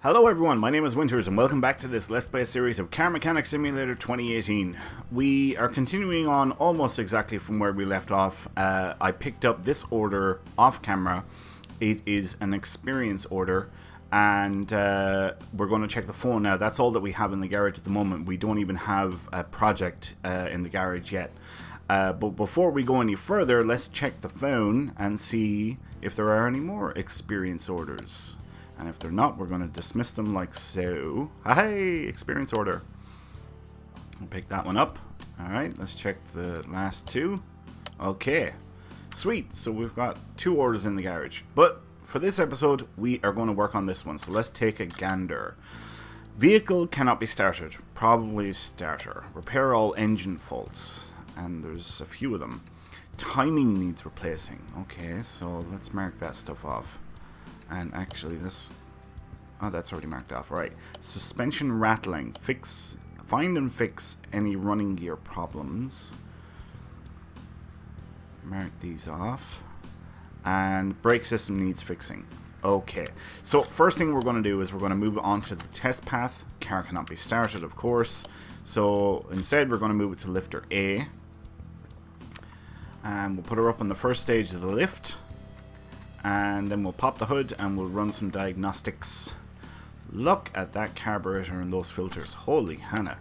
Hello everyone, my name is Winters and welcome back to this Let's Play series of Car Mechanic Simulator 2018. We are continuing on almost exactly from where we left off. I picked up this order off camera. It is an experience order and we're going to check the phone now. That's all that we have in the garage at the moment. We don't even have a project in the garage yet. But before we go any further, let's check the phone and see if there are any more experience orders. And if they're not, we're going to dismiss them like so. Hey, experience order. We'll pick that one up. Alright, let's check the last two. Okay, sweet. So we've got 2 orders in the garage. But for this episode, we are going to work on this one. So let's take a gander. Vehicle cannot be started. Probably starter. Repair all engine faults. And there's a few of them. Timing needs replacing. Okay, so let's mark that stuff off. And actually this... oh, that's already marked off. Right. Suspension rattling. Find and fix any running gear problems. Mark these off. And brake system needs fixing. Okay. So first thing we're going to do is we're going to move on to the test path. Car cannot be started, of course. So instead we're going to move it to lifter A. And we'll put her up on the first stage of the lift. And then we'll pop the hood and we'll run some diagnostics. Look at that carburetor and those filters. Holy Hannah.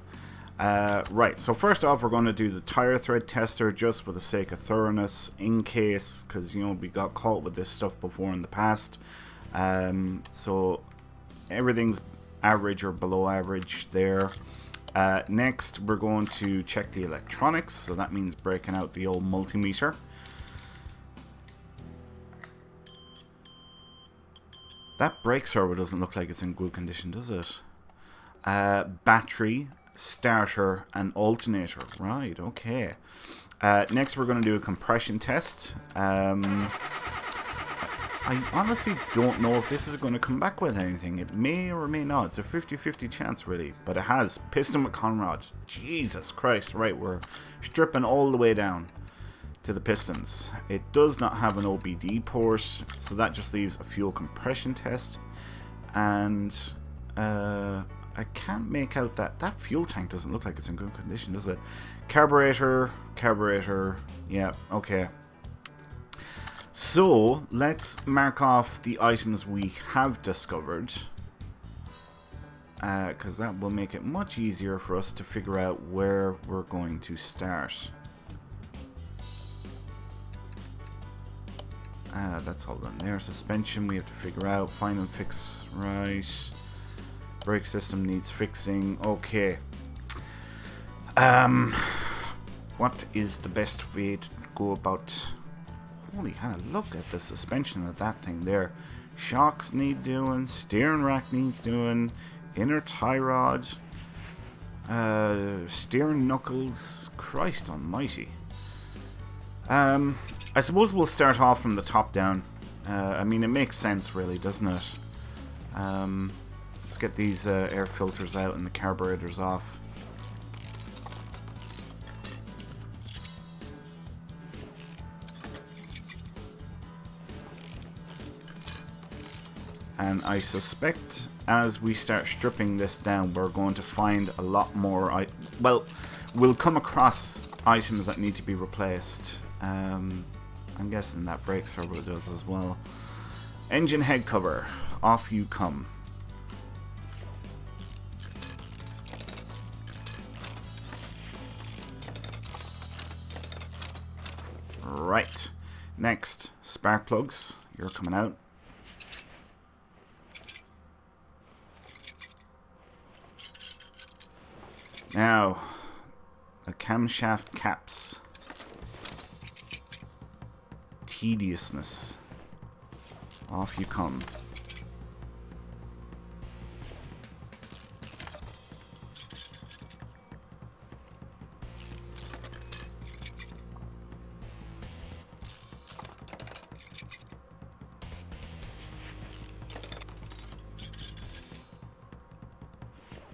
Right, so first off we're going to do the tire thread tester just for the sake of thoroughness, in case, because you know we got caught with this stuff before in the past. So everything's average or below average there. Next we're going to check the electronics, so that means breaking out the old multimeter. That brake servo doesn't look like it's in good condition, does it? Battery, starter, and alternator. Right, okay. Next we're going to do a compression test. I honestly don't know if this is going to come back with anything. It may or may not. It's a 50-50 chance, really. But it has. Piston with conrod. Jesus Christ. Right, we're stripping all the way down to the pistons. It does not have an OBD port, so that just leaves a fuel compression test. And I can't make out that fuel tank doesn't look like it's in good condition, does it? Carburetor, yeah, okay. So let's mark off the items we have discovered, because that will make it much easier for us to figure out where we're going to start. That's all done there. Suspension we have to figure out. Find and fix. Right. Brake system needs fixing. Okay. What is the best way to go about... holy Hannah, look at the suspension of that thing there. Shocks need doing. Steering rack needs doing. Inner tie rod. Steering knuckles. Christ almighty. I suppose we'll start off from the top down. I mean, it makes sense, really, doesn't it? Let's get these air filters out and the carburetors off. And I suspect as we start stripping this down, we're going to find a lot more... well, we'll come across items that need to be replaced. I'm guessing that brake servo does as well. Engine head cover. Off you come. Right. Next, spark plugs. You're coming out. Now, the camshaft caps. Tediousness. Off you come.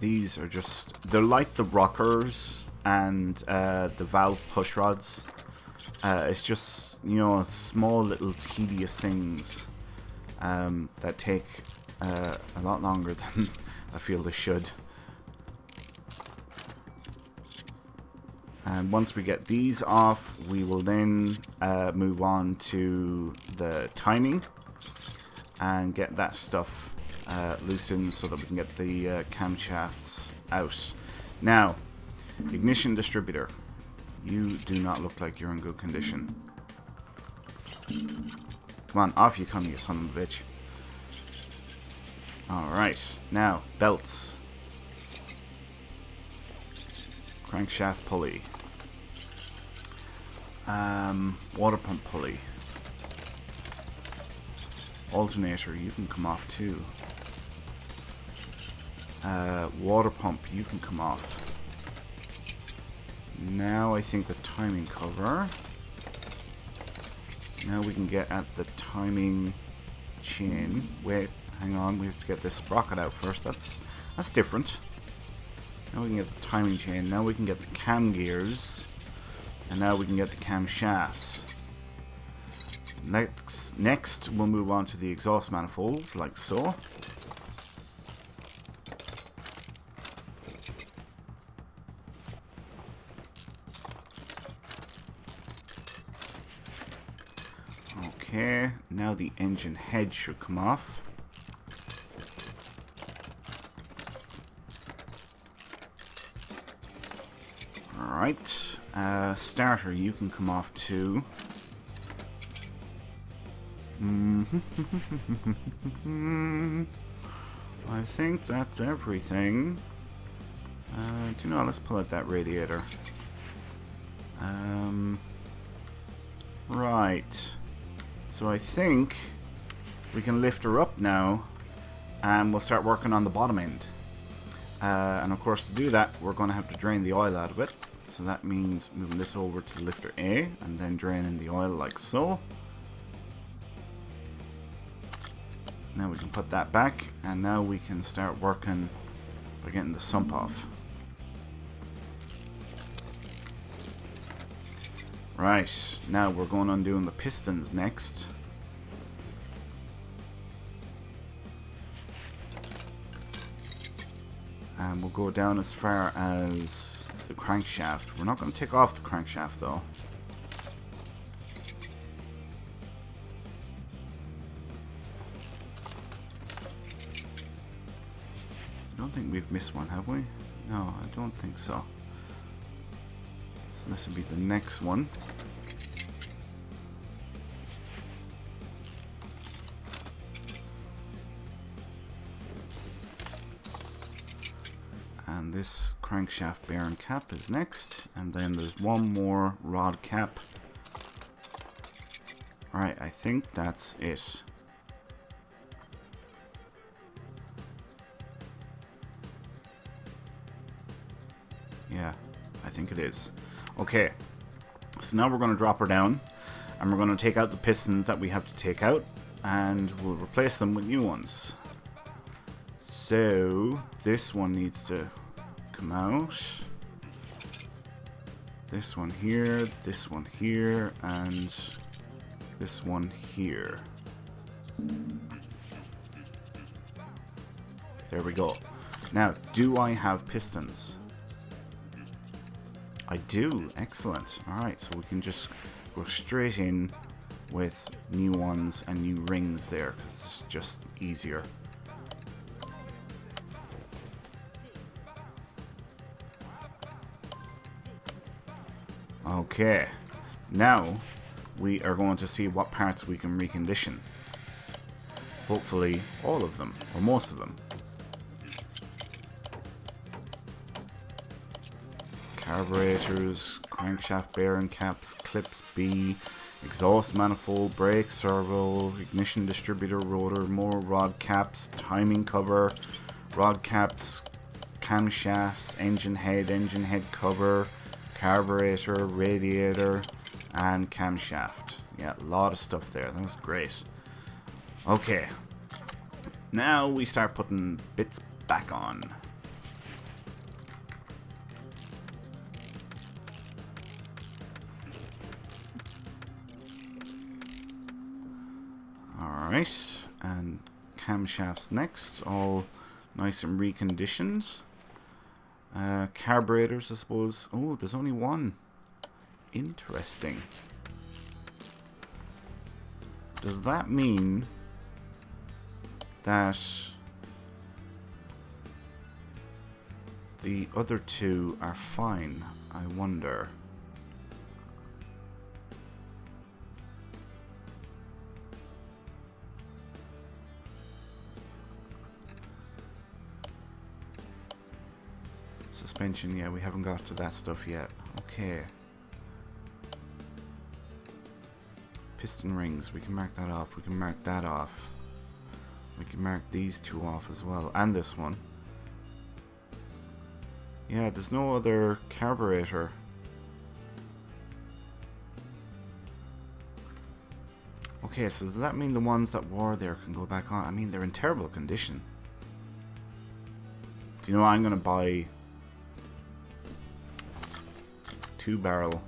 These are just... they're like the rockers and the valve push rods. It's just, you know, small little tedious things that take a lot longer than I feel they should. And once we get these off, we will then move on to the timing and get that stuff loosened so that we can get the camshafts out. Now, ignition distributor. You do not look like you're in good condition. Come on, off you come, you son of a bitch. Alright, now, belts. Crankshaft pulley. Water pump pulley. Alternator, you can come off too. Water pump, you can come off. Now I think the timing cover. Now we can get at the timing chain. Wait, hang on, we have to get this sprocket out first. That's different. Now we can get the timing chain. Now we can get the cam gears. And now we can get the cam shafts. Next we'll move on to the exhaust manifolds, like so. Okay, now the engine head should come off. Alright, starter, you can come off too. I think that's everything. Do you know, let's pull out that radiator. Right. So I think we can lift her up now and we'll start working on the bottom end. And of course to do that we're going to have to drain the oil out of it. So that means moving this over to lifter A and then draining the oil like so. Now we can put that back and now we can start working by getting the sump off. Right, now we're going on doing the pistons next. And we'll go down as far as the crankshaft. We're not going to take off the crankshaft though. I don't think we've missed one, have we? No, I don't think so. So this will be the next one. And this crankshaft bearing cap is next. And then there's one more rod cap. Alright, I think that's it. Yeah, I think it is. Okay, so now we're going to drop her down and we're going to take out the pistons that we have to take out and we'll replace them with new ones. So this one needs to come out. This one here, and this one here. There we go. Now, do I have pistons? I do. Excellent. Alright, so we can just go straight in with new ones and new rings there, because it's just easier. Okay. Now, we are going to see what parts we can recondition. Hopefully, all of them, or most of them. Carburetors, crankshaft bearing caps, clips B, exhaust manifold, brake servo, ignition distributor rotor, more rod caps, timing cover, rod caps, camshafts, engine head cover, carburetor, radiator, and camshaft. Yeah, a lot of stuff there. That was great. Okay. Now we start putting bits back on. Alright, and camshafts next, all nice and reconditioned. Carburetors, I suppose. Oh, there's only one. Interesting. Does that mean that the other two are fine? I wonder. Suspension, yeah, we haven't got to that stuff yet. Okay. Piston rings, we can mark that off. We can mark that off. We can mark these two off as well. And this one. Yeah, there's no other carburetor. Okay, so does that mean the ones that were there can go back on? I mean, they're in terrible condition. Do you know what? I'm going to buy 2-barrel.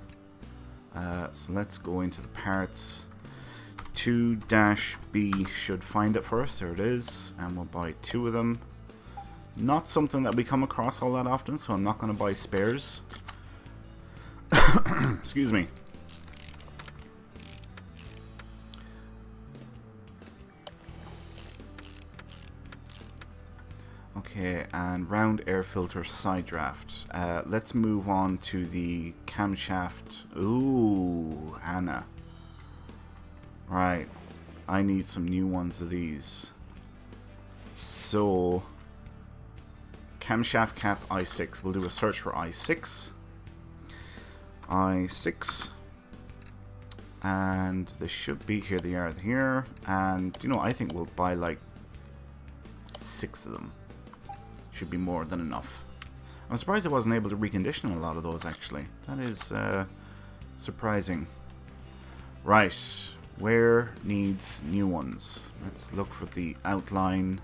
So let's go into the parts. 2-B should find it for us. There it is. And we'll buy 2 of them. Not something that we come across all that often, so I'm not going to buy spares. Excuse me. Okay, and round air filter side draft. Let's move on to the camshaft. Ooh, Hannah. Right, I need some new ones of these. So, camshaft cap I6. We'll do a search for I6. I6. And they should be, here they are here. And, you know, I think we'll buy like 6 of them. Should be more than enough. I'm surprised I wasn't able to recondition a lot of those, actually. That is surprising. Right, where needs new ones? Let's look for the outline.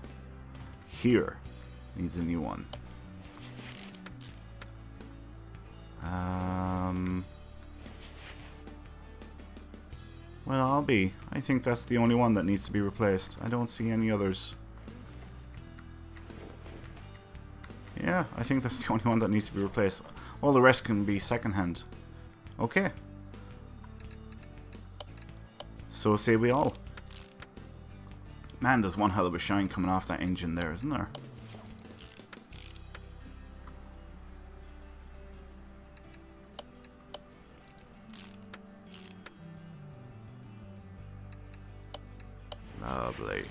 Here needs a new one. Well, I think that's the only one that needs to be replaced. I don't see any others. Yeah, I think that's the only one that needs to be replaced. All the rest can be secondhand. Okay. So say we all. Man, there's one hell of a shine coming off that engine there, isn't there? Lovely.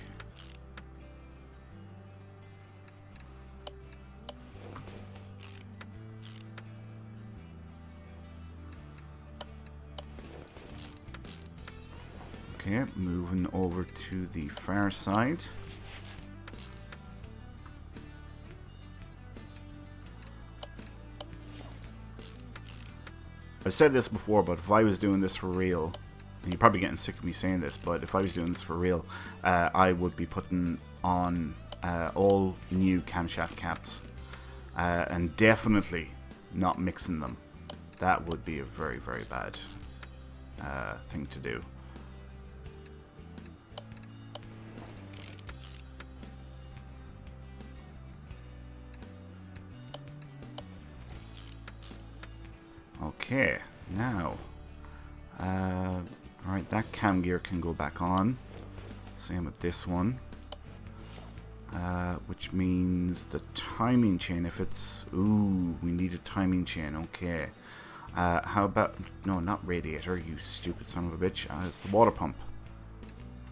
Okay, moving over to the far side. I've said this before, but if I was doing this for real, and you're probably getting sick of me saying this, but if I was doing this for real, I would be putting on all new camshaft caps. And definitely not mixing them. That would be a very, very bad thing to do. Okay, now, alright, that cam gear can go back on. Same with this one. Which means the timing chain, if it's... Ooh, we need a timing chain, okay. How about... No, not radiator, you stupid son of a bitch. It's the water pump.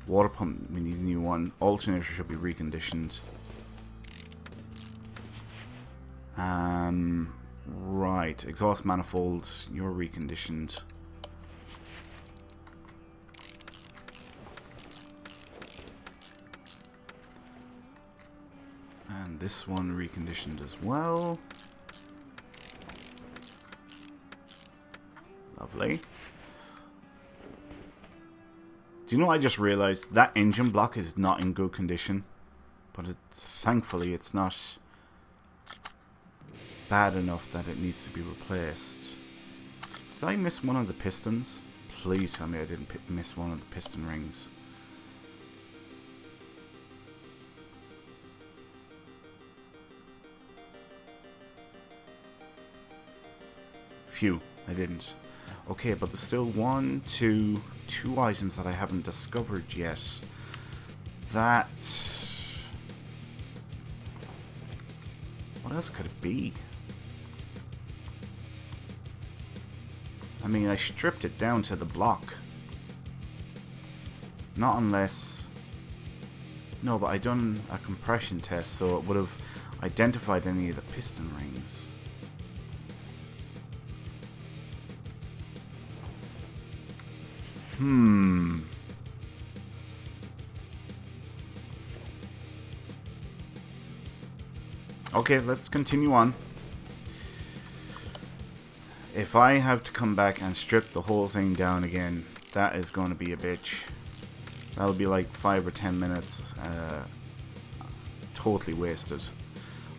Water pump, we need a new one. Alternator should be reconditioned. Right, exhaust manifolds, you're reconditioned. And this one reconditioned as well. Lovely. Do you know, I just realized that engine block is not in good condition, but thankfully it's not bad enough that it needs to be replaced. Did I miss one of the pistons? Please tell me I didn't miss one of the piston rings. Phew, I didn't. Okay, but there's still two items that I haven't discovered yet. That... What else could it be? I mean, I stripped it down to the block. Not unless... No, but I done a compression test, so it would have identified any of the piston rings. Okay, let's continue on. If I have to come back and strip the whole thing down again, that is going to be a bitch. That'll be like 5 or 10 minutes. Totally wasted.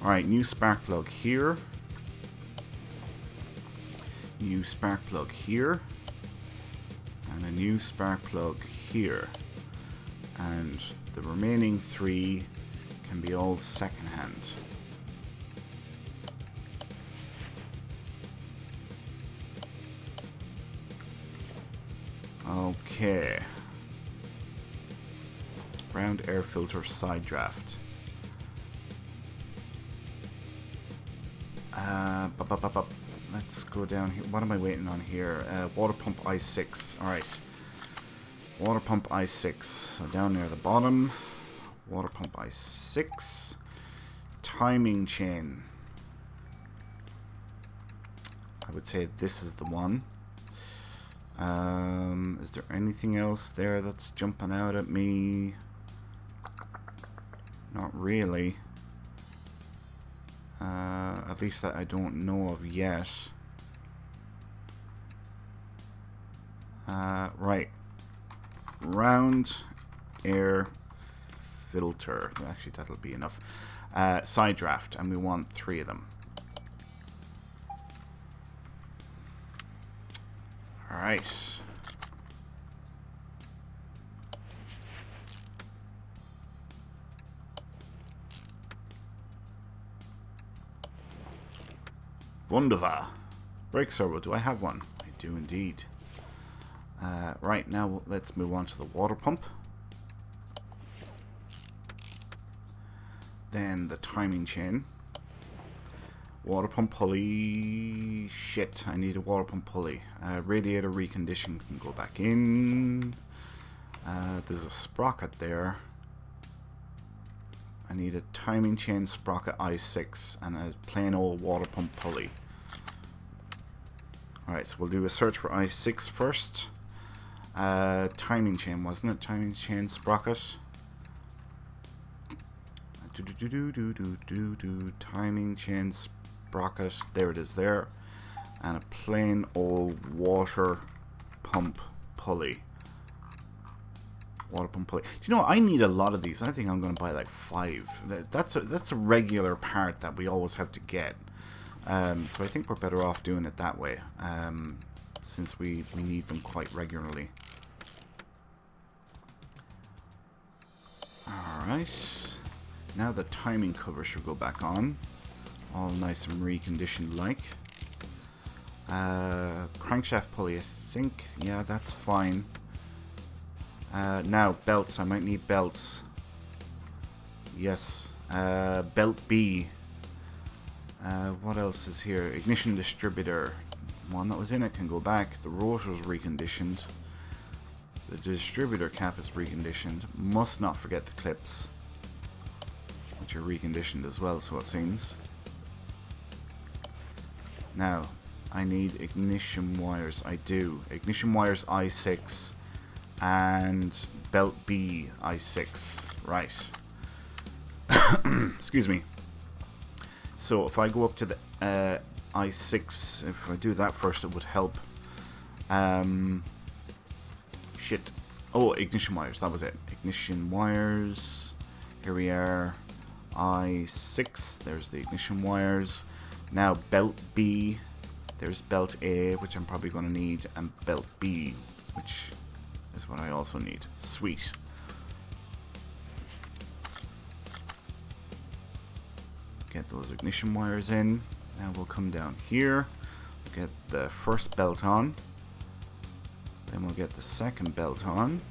Alright, new spark plug here. New spark plug here. And a new spark plug here. And the remaining 3 can be all secondhand. Okay. Round air filter side draft. Let's go down here. What am I waiting on here? Water pump I6. Alright. Water pump I6. So down near the bottom. Water pump I6. Timing chain. I would say this is the one. Is there anything else there that's jumping out at me? Not really. At least that I don't know of yet. Right. Round air filter. Actually, that'll be enough. Side draft, and we want 3 of them. Alright. Wunderbar. Brake servo, do I have one? I do indeed. Right, now let's move on to the water pump. Then the timing chain. Water pump pulley. Shit, I need a water pump pulley. Radiator recondition can go back in. There's a sprocket there. I need a timing chain sprocket I6 and a plain old water pump pulley. Alright, so we'll do a search for I6 first. Timing chain, wasn't it? Timing chain sprocket. Timing chain sprocket. There it is there. And a plain old water pump pulley. Water pump pulley. Do you know what? I need a lot of these. I think I'm going to buy like 5. That's a regular part that we always have to get. So I think we're better off doing it that way. Since we need them quite regularly. Alright. Now the timing cover should go back on. All nice and reconditioned like. Crankshaft pulley, I think. Yeah, that's fine. Now, belts. I might need belts. Yes. Belt B. What else is here? Ignition distributor. One that was in it can go back. The rotor's reconditioned. The distributor cap is reconditioned. Must not forget the clips, which are reconditioned as well, so it seems. Now, I need ignition wires. I do. Ignition wires I6 and belt B I6. Right. Excuse me. So if I go up to the I6, if I do that first, it would help. Shit. Oh, ignition wires. That was it. Ignition wires. Here we are. I6. There's the ignition wires. Now belt B. There's belt A, which I'm probably going to need, and belt B, which is what I also need. Sweet. Get those ignition wires in. Now we'll come down here. get the first belt on. Then we'll get the second belt on.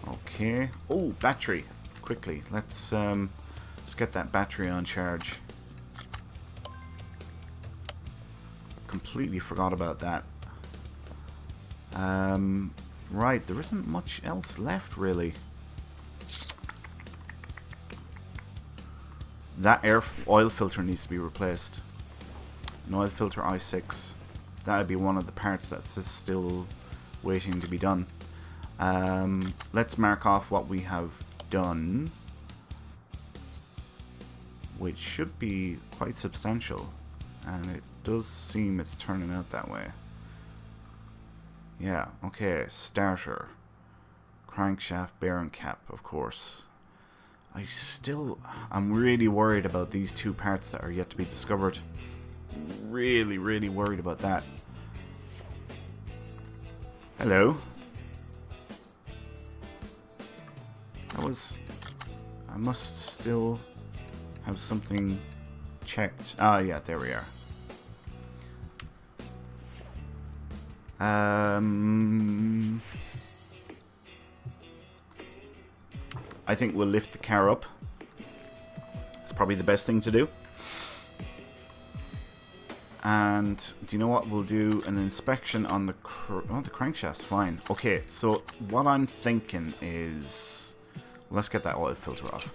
Okay. Oh, battery. Quickly, let's get that battery on charge. Completely forgot about that. Right, there isn't much else left really. That oil filter needs to be replaced. An oil filter i6. That would be one of the parts that's still waiting to be done. Let's mark off what we have done, which should be quite substantial, and it does seem it's turning out that way. Yeah, okay, starter, crankshaft, bearing cap, of course. I'm really worried about these two parts that are yet to be discovered. Really, really worried about that. Hello. I must still have something checked. Ah, yeah, there we are. I think we'll lift the car up. It's probably the best thing to do. And do you know what? We'll do an inspection on the the crankshaft's fine. Okay, so what I'm thinking is, let's get that oil filter off.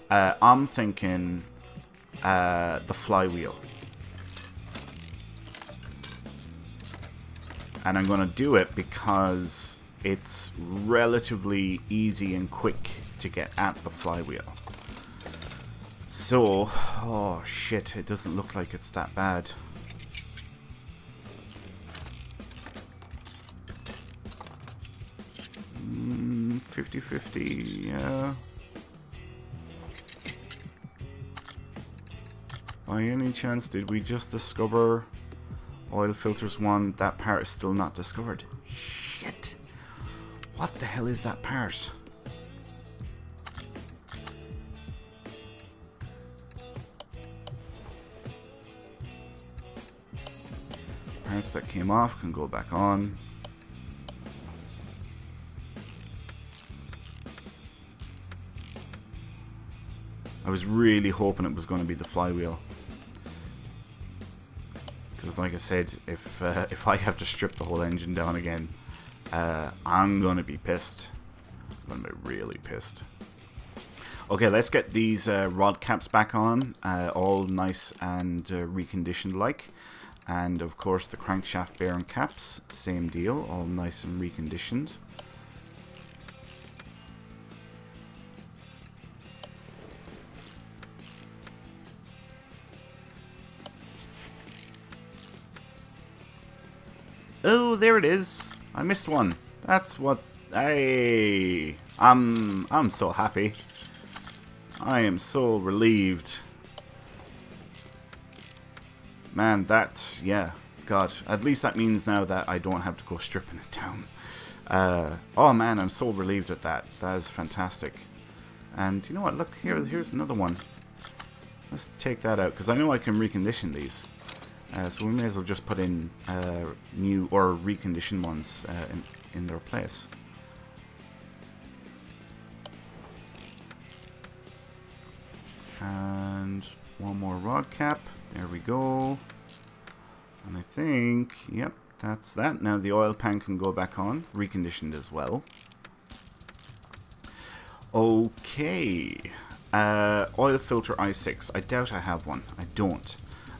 I'm thinking the flywheel. And I'm going to do it because it's relatively easy and quick to get at the flywheel. So, oh shit, it doesn't look like it's that bad. Mm, 50-50, yeah. By any chance, did we just discover oil filters 1? That part is still not discovered. Shit. What the hell is that part? Parts that came off can go back on. I was really hoping it was going to be the flywheel. Because like I said, if I have to strip the whole engine down again, I'm going to be pissed. I'm going to be really pissed. Okay, let's get these rod caps back on, all nice and reconditioned like. And of course the crankshaft bearing caps, same deal, all nice and reconditioned. Oh, there it is. I missed one. That's what. Hey, I'm so happy. I am so relieved. Man, that, yeah, God. At least that means now that I don't have to go stripping it down. Oh man, I'm so relieved at that. That is fantastic. And you know what? Look here. Here's another one. Let's take that out because I know I can recondition these. So we may as well just put in new or reconditioned ones in their place. And one more rod cap. There we go. And I think, yep, that's that. Now the oil pan can go back on, reconditioned as well. Okay. Oil filter i6. I doubt I have one. I don't.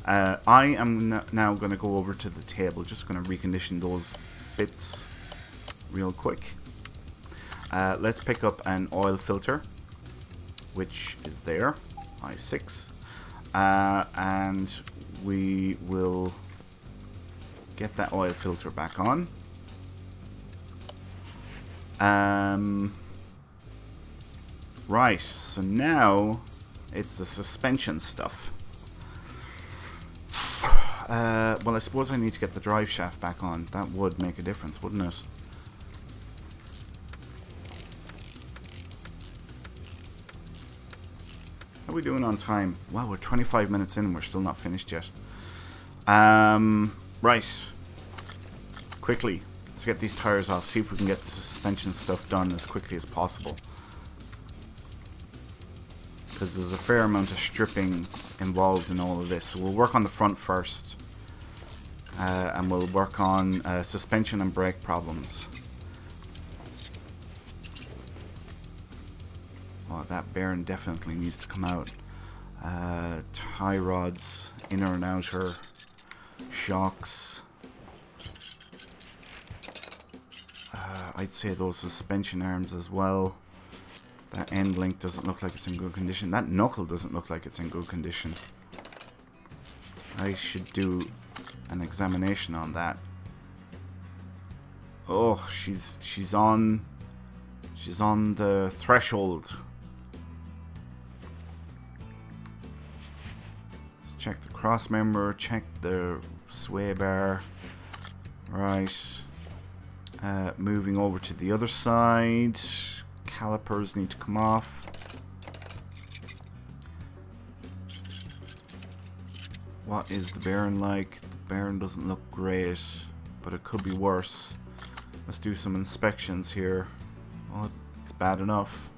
I am now going to go over to the table, just going to recondition those bits real quick. Let's pick up an oil filter, which is there, i6, and we will get that oil filter back on. Right, so now it's the suspension stuff. Well, I suppose I need to get the drive shaft back on. That would make a difference, wouldn't it? How are we doing on time? Wow, we're 25 minutes in and we're still not finished yet. Right. Quickly. Let's get these tires off. See if we can get the suspension stuff done as quickly as possible. Because there's a fair amount of stripping involved in all of this. So we'll work on the front first. And we'll work on suspension and brake problems. Oh, that bearing definitely needs to come out. Tie rods, inner and outer. Shocks. I'd say those suspension arms as well. That end link doesn't look like it's in good condition. That knuckle doesn't look like it's in good condition. I should do an examination on that. Oh, she's on the threshold. Let's check the cross member, check the sway bar. Right. Moving over to the other side. Calipers need to come off. What is the bearing like? The bearing doesn't look great, but it could be worse. Let's do some inspections here. Oh, it's bad enough.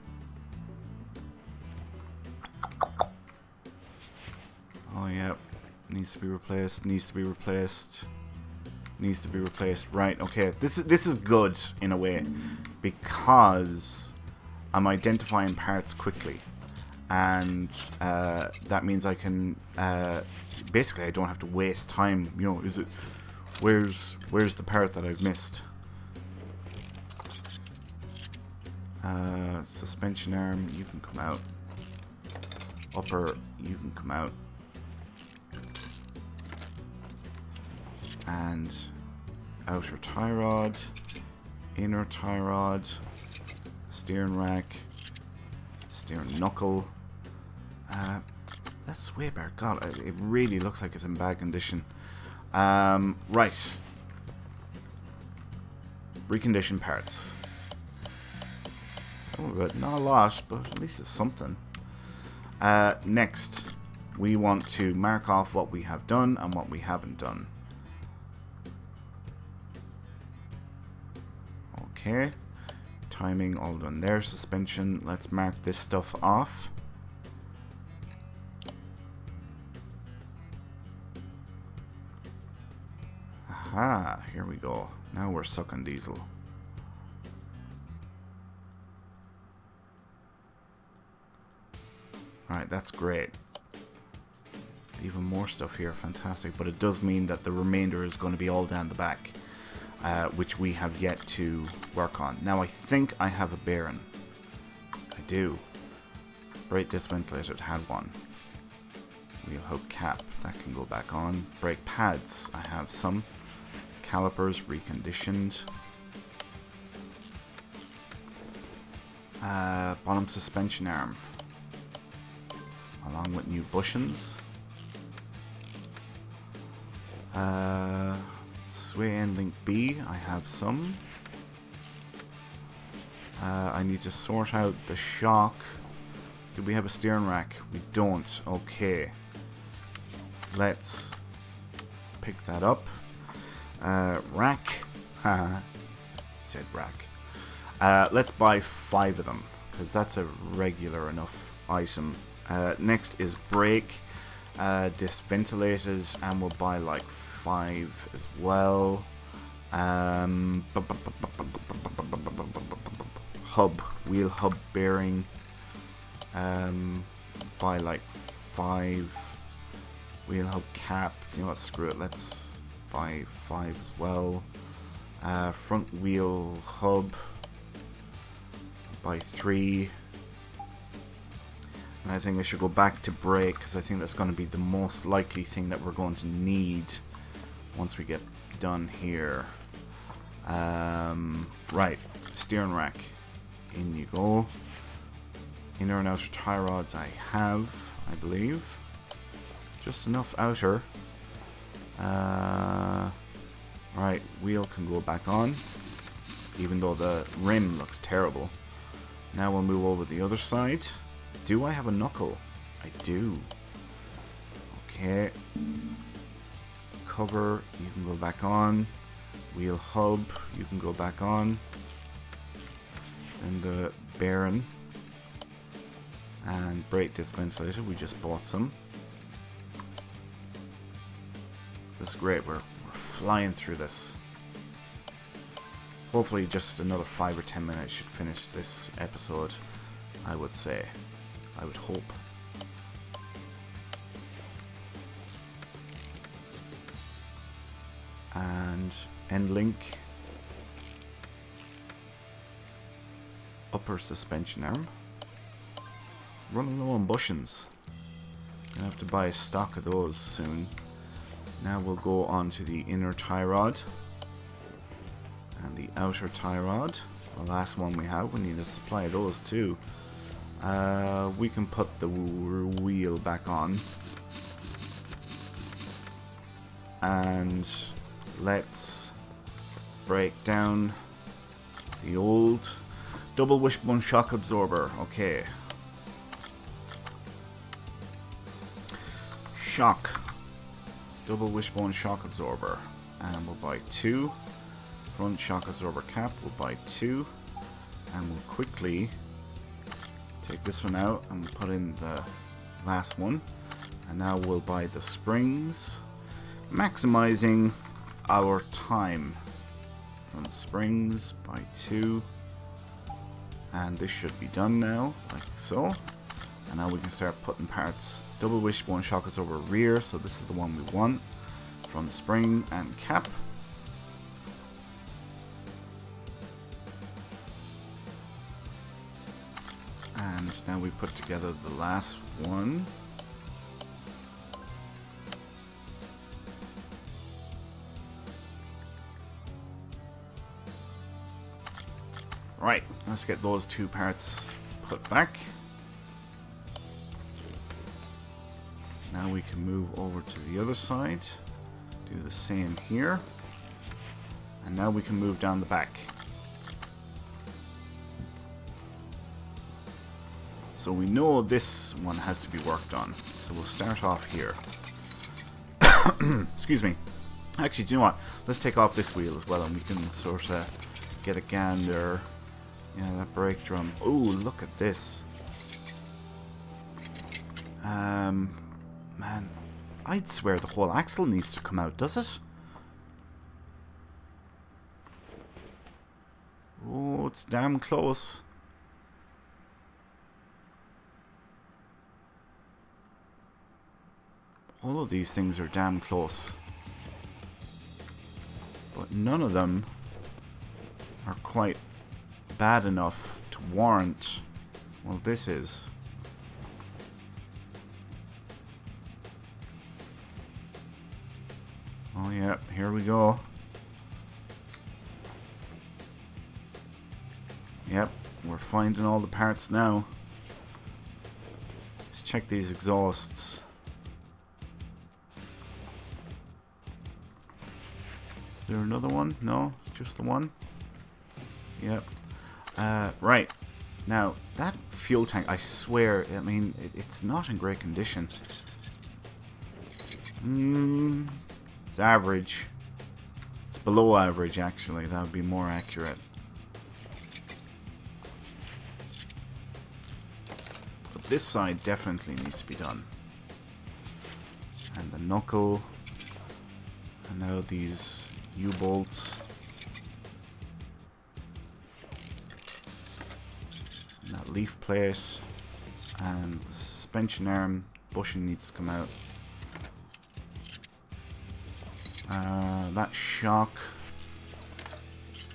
Oh yeah, needs to be replaced. Needs to be replaced. Needs to be replaced. Right. Okay. This is good in a way because I'm identifying parts quickly, and that means I can basically I don't have to waste time. You know, is it where's the part that I've missed? Suspension arm, you can come out. Upper, you can come out. And outer tie rod, inner tie rod, steering rack, steering knuckle. That sway bar, God, it really looks like it's in bad condition. Right. Recondition parts. Some of it, not a lot, but at least it's something. Next, we want to mark off what we have done and what we haven't done. Okay, timing all done there. Suspension, let's mark this stuff off. Aha, here we go. Now we're sucking diesel. Alright, that's great. Even more stuff here, fantastic. But it does mean that the remainder is going to be all down the back. Which we have yet to work on. Now I think I have a bearing. I do. Brake disc ventilator, it had one. Wheel hub cap, that can go back on. Brake pads, I have some. Calipers, reconditioned. Bottom suspension arm. Along with new bushings. Sway end link B, I have some. I need to sort out the shock. Do we have a steering rack? We don't. Okay. Let's pick that up. Rack. Haha. Said rack. Let's buy 5 of them, because that's a regular enough item. Next is brake. Disc ventilators, and we'll buy like 5 as well. Hub, wheel hub bearing. Buy like 5. Wheel hub cap. You know what? Screw it. Let's buy 5 as well. Front wheel hub. Buy 3. And I think I should go back to brake, because I think that's going to be the most likely thing that we're going to need once we get done here. Right, steering rack. In you go. Inner and outer tie rods I have, I believe. Just enough outer. Right, wheel can go back on, even though the rim looks terrible. Now we'll move over the other side. Do I have a knuckle? I do. Okay. cover, you can go back on. Wheel hub, you can go back on. And the bearing and brake disc ventilator, we just bought some. This is great, we're flying through this. Hopefully just another 5 or 10 minutes should finish this episode, I would say. I would hope. And end link. Upper suspension arm. Running low on bushings. Gonna have to buy a stock of those soon. Now we'll go on to the inner tie rod and the outer tie rod. The last one we have. We need to supply those too. We can put the wheel back on. And let's break down the old double wishbone shock absorber. Okay. Shock. Double wishbone shock absorber. And we'll buy 2. Front shock absorber cap, we'll buy 2. And we'll quickly take this one out and we'll put in the last one. And now we'll buy the springs, maximizing our time. Front springs, buy 2. And this should be done now, like so. And now we can start putting parts. Double wishbone shock absorber rear, so this is the one we want. Front spring and cap. And now we put together the last one. Right, let's get those 2 parts put back. Now we can move over to the other side, do the same here, and now we can move down the back. So we know this one has to be worked on, so we'll start off here. Excuse me. Actually, do you know what? Let's take off this wheel as well, and we can sort of get a gander. Yeah, that brake drum. Oh, look at this. Man, I'd swear the whole axle needs to come out, does it? Oh, it's damn close. All of these things are damn close. But none of them are quite bad enough to warrant, well, this is. Oh yeah, here we go. Yep, we're finding all the parts now. Let's check these exhausts. Is there another one? No, it's just the one. Yep. Right. Now, that fuel tank, I swear, I mean, it's not in great condition. It's average. It's below average, actually. That would be more accurate. But this side definitely needs to be done. And the knuckle. And now these U-bolts. And that leaf plate. And the suspension arm bushing needs to come out. That shock.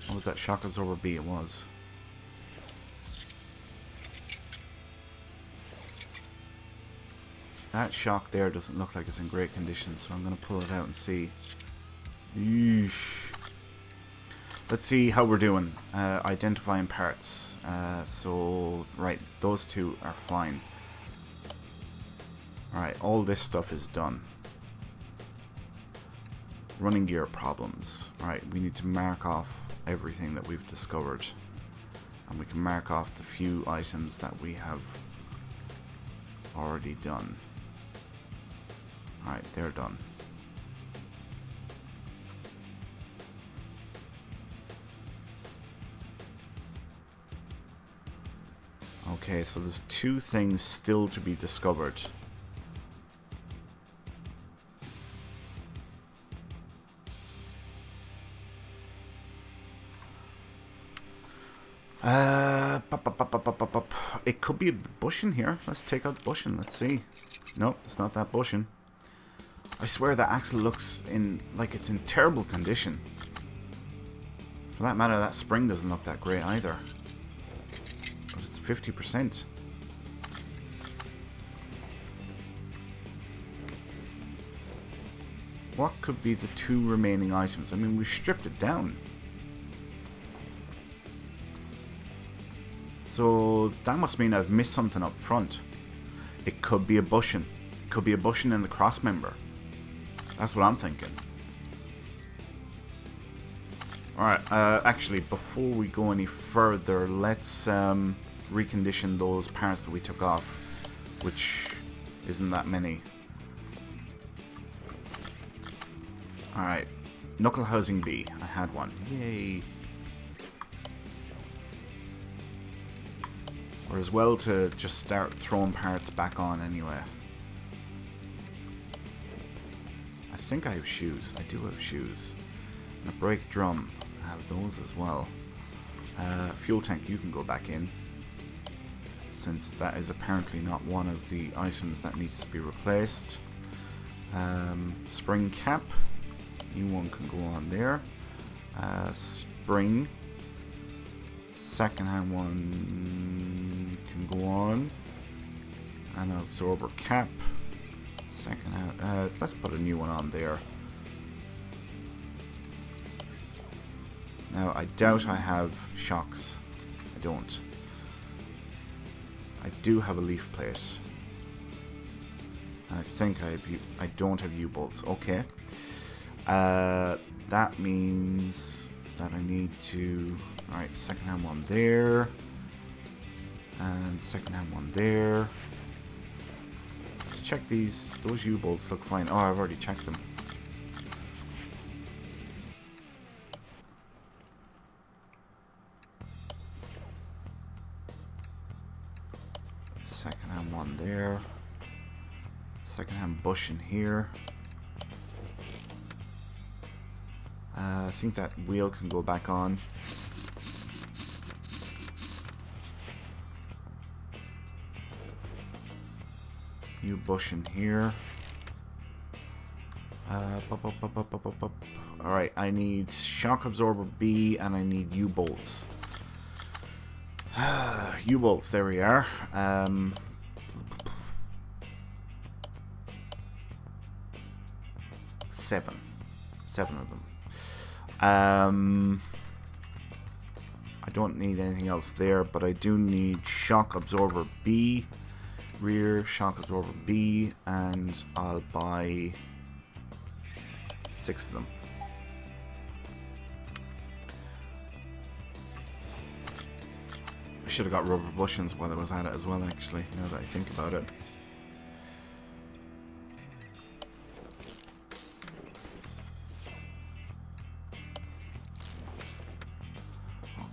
What was that shock absorber B? It was. That shock there doesn't look like it's in great condition, so I'm going to pull it out and see. Eesh. Let's see how we're doing. Identifying parts. So, right, those 2 are fine. Alright, all this stuff is done. Running gear problems. Alright, we need to mark off everything that we've discovered. And we can mark off the few items that we have already done. Alright, they're done. Okay, so there's 2 things still to be discovered. It could be a bushing here. Let's take out the bushing. Let's see. Nope, it's not that bushing. I swear that axle looks like it's in terrible condition. For that matter, that spring doesn't look that great either. But it's 50%. What could be the 2 remaining items? I mean, we've stripped it down. So that must mean I've missed something up front. It could be a bushing. It could be a bushing in the cross member. That's what I'm thinking. Alright, actually, before we go any further, let's recondition those parts that we took off, which isn't that many. Alright, knuckle housing B. I had one. Yay. Or as well to just start throwing parts back on anyway. I think I have shoes. I do have shoes. And a brake drum. I have those as well. Fuel tank, you can go back in. Since that is apparently not one of the items that needs to be replaced. Spring cap. New one can go on there. Spring. Second hand one can go on. And an absorber cap. Second hand. Let's put a new one on there. Now I doubt I have shocks. I don't. I do have a leaf plate. And I think I don't have U-bolts. Okay. That means that I need to... Alright, second hand one there. And second hand one there. Let's check these. Those U-bolts look fine. Oh, I've already checked them. Second hand one there. Second hand bush in here. I think that wheel can go back on. New bush in here. Alright, I need shock absorber B and I need U-bolts. U-bolts, there we are. 7. 7 of them. I don't need anything else there, but I do need shock absorber B, rear shock absorber B, and I'll buy 6 of them. I should have got rubber bushings while I was at it as well, actually, now that I think about it.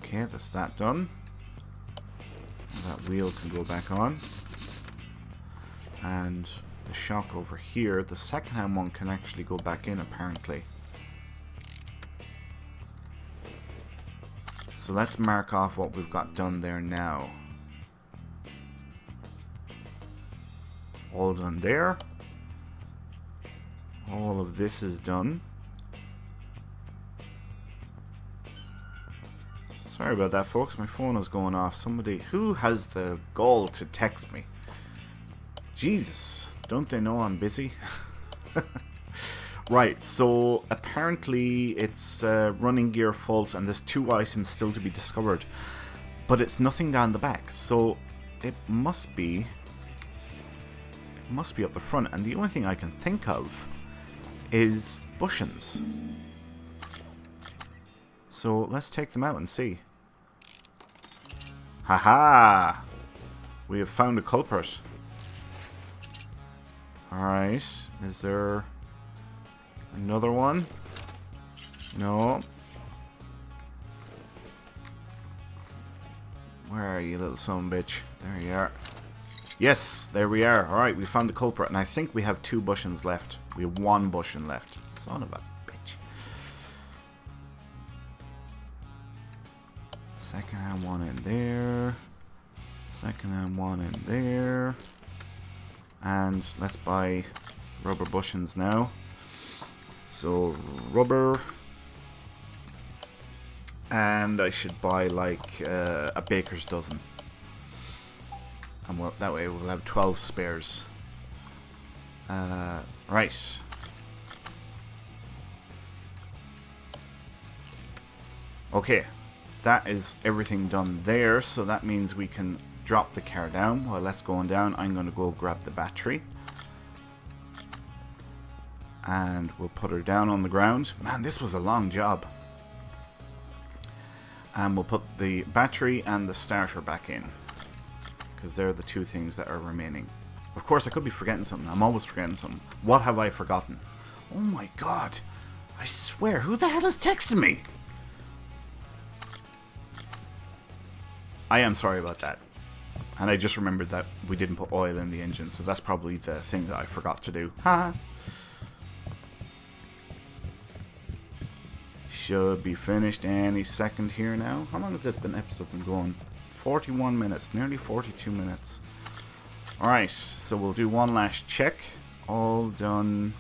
Okay, that's that done. That wheel can go back on. And the shock over here, the second hand one can actually go back in apparently. So let's mark off what we've got done there now. All done there. All of this is done. Sorry about that, folks. My phone is going off. Somebody who has the gall to text me. Jesus, don't they know I'm busy? Right, so apparently it's running gear faults and there's 2 items still to be discovered. But it's nothing down the back, so it must be up the front. And the only thing I can think of is bushings. So let's take them out and see. Haha! We have found a culprit. Alright, is there another one? No. Where are you, little son of a bitch? There you are. Yes, there we are. Alright, we found the culprit, and I think we have 2 bushings left. We have 1 bushing left. Son of a bitch. Second-hand one in there. Second-hand one in there. And let's buy rubber bushings now. So, rubber. And I should buy like a baker's dozen. And well, that way we'll have 12 spares. Right. Okay. That is everything done there. So that means we can drop the car down. While that's going down, I'm going to go grab the battery. And we'll put her down on the ground. Man, this was a long job. And we'll put the battery and the starter back in. Because they're the 2 things that are remaining. Of course, I could be forgetting something. I'm always forgetting something. What have I forgotten? Oh my god. I swear, who the hell is texting me? I am sorry about that. And I just remembered that we didn't put oil in the engine. So that's probably the thing that I forgot to do. Ha! Should be finished any second here now. How long has this episode been going? 41 minutes, nearly 42 minutes. Alright, so we'll do one last check. All done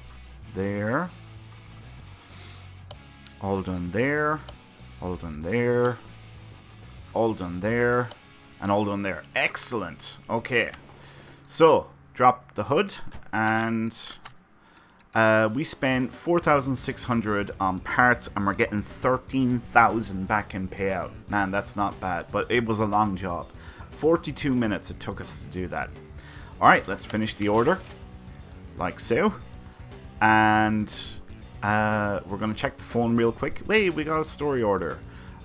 there. All done there. All done there. All done there. And all done there. Excellent. Okay. So, drop the hood and we spent 4,600 on parts and we're getting 13,000 back in payout. Man, that's not bad, but it was a long job. 42 minutes it took us to do that. Alright, let's finish the order. Like so. And we're going to check the phone real quick. Wait, we got a story order.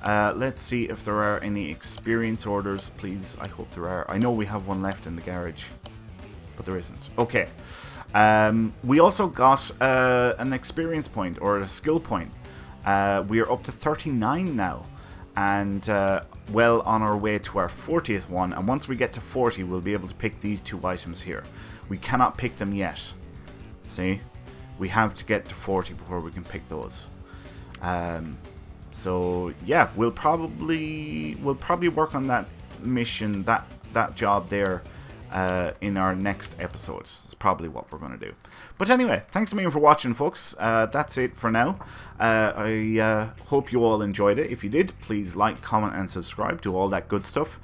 Let's see if there are any experience orders, please. I hope there are. I know we have one left in the garage, but there isn't. Okay. We also got an experience point or a skill point. We are up to 39 now, and well on our way to our 40th one. And once we get to 40, we'll be able to pick these 2 items here. We cannot pick them yet. See, we have to get to 40 before we can pick those. So yeah, we'll probably work on that mission, that job there. In our next episodes. That's probably what we're going to do. But anyway, thanks a million for watching, folks. That's it for now. I hope you all enjoyed it. If you did, please like, comment, and subscribe. Do all that good stuff.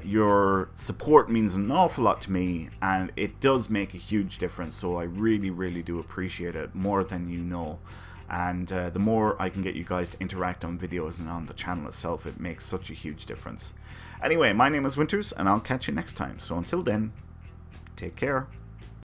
Your support means an awful lot to me, and it does make a huge difference. So I really, really do appreciate it, more than you know. And the more I can get you guys to interact on videos and on the channel itself, it makes such a huge difference. Anyway, my name is Winters, and I'll catch you next time. So until then, take care.